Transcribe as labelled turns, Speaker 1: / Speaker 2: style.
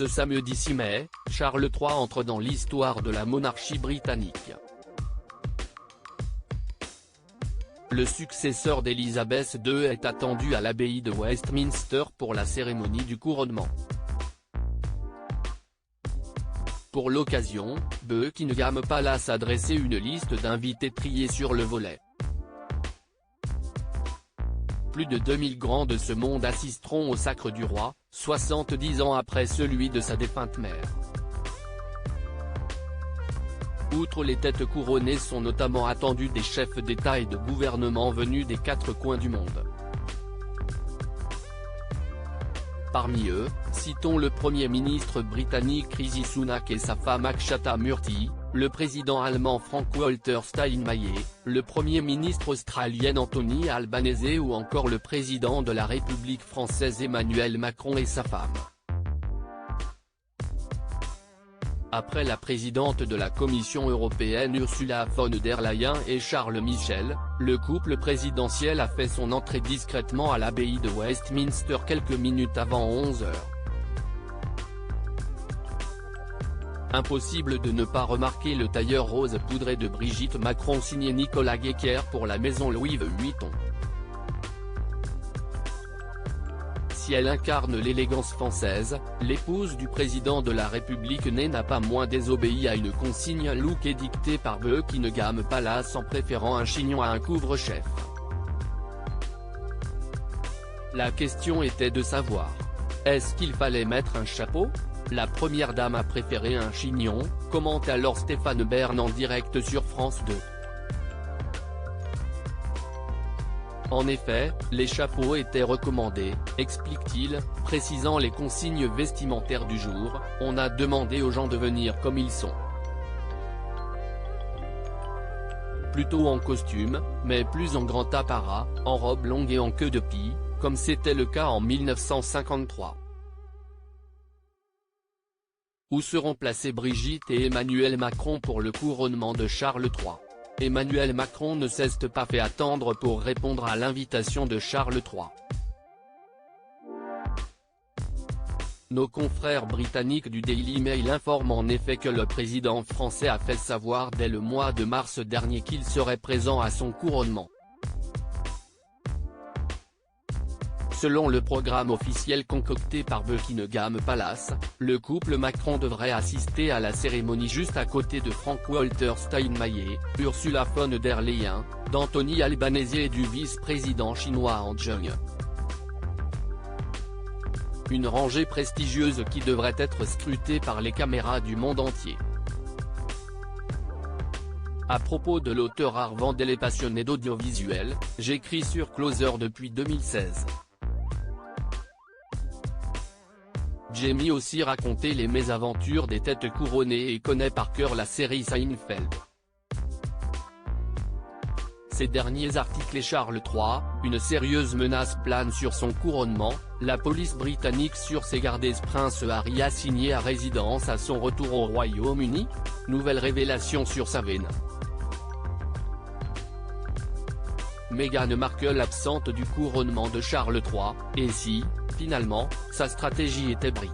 Speaker 1: Ce samedi 6 mai, Charles III entre dans l'histoire de la monarchie britannique. Le successeur d'Élisabeth II est attendu à l'abbaye de Westminster pour la cérémonie du couronnement. Pour l'occasion, Buckingham Palace a dressé une liste d'invités triés sur le volet. Plus de 2000 grands de ce monde assisteront au sacre du roi, 70 ans après celui de sa défunte mère. Outre les têtes couronnées sont notamment attendus des chefs d'État et de gouvernement venus des 4 coins du monde. Parmi eux, citons le Premier ministre britannique Rishi Sunak et sa femme Akshata Murty, le président allemand Frank-Walter Steinmeier, le Premier ministre australien Anthony Albanese ou encore le président de la République française Emmanuel Macron et sa femme. Après la présidente de la Commission européenne Ursula von der Leyen et Charles Michel, le couple présidentiel a fait son entrée discrètement à l'abbaye de Westminster quelques minutes avant 11 h. Impossible de ne pas remarquer le tailleur rose poudré de Brigitte Macron signé Nicolas Guéquer pour la maison Louis Vuitton. Si elle incarne l'élégance française, l'épouse du président de la République n'a pas moins désobéi à une consigne look édictée par Buckingham Palace en préférant un chignon à un couvre-chef. La question était de savoir, est-ce qu'il fallait mettre un chapeau ? La première dame a préféré un chignon, commente alors Stéphane Bern en direct sur France 2. En effet, les chapeaux étaient recommandés, explique-t-il, précisant les consignes vestimentaires du jour, on a demandé aux gens de venir comme ils sont. Plutôt en costume, mais plus en grand apparat, en robe longue et en queue de pie, comme c'était le cas en 1953. Où seront placés Brigitte et Emmanuel Macron pour le couronnement de Charles III ? Emmanuel Macron ne s'est pas fait attendre pour répondre à l'invitation de Charles III. Nos confrères britanniques du Daily Mail informent en effet que le président français a fait savoir dès le mois de mars dernier qu'il serait présent à son couronnement. Selon le programme officiel concocté par Buckingham Palace, le couple Macron devrait assister à la cérémonie juste à côté de Frank-Walter Steinmeier, Ursula von der Leyen, d'Anthony Albanese et du vice-président chinois Han Zheng. Une rangée prestigieuse qui devrait être scrutée par les caméras du monde entier. À propos de l'auteur art Vandel et passionné d'audiovisuel, j'écris sur Closer depuis 2016. Jamie aussi raconté les mésaventures des têtes couronnées et connaît par cœur la série Seinfeld. Ces derniers articles et Charles III, une sérieuse menace plane sur son couronnement, la police britannique sur ses gardes Prince Harry assigné à résidence à son retour au Royaume-Uni ? Nouvelle révélation sur sa veine. Meghan Markle absente du couronnement de Charles III, et si, finalement, sa stratégie était brique.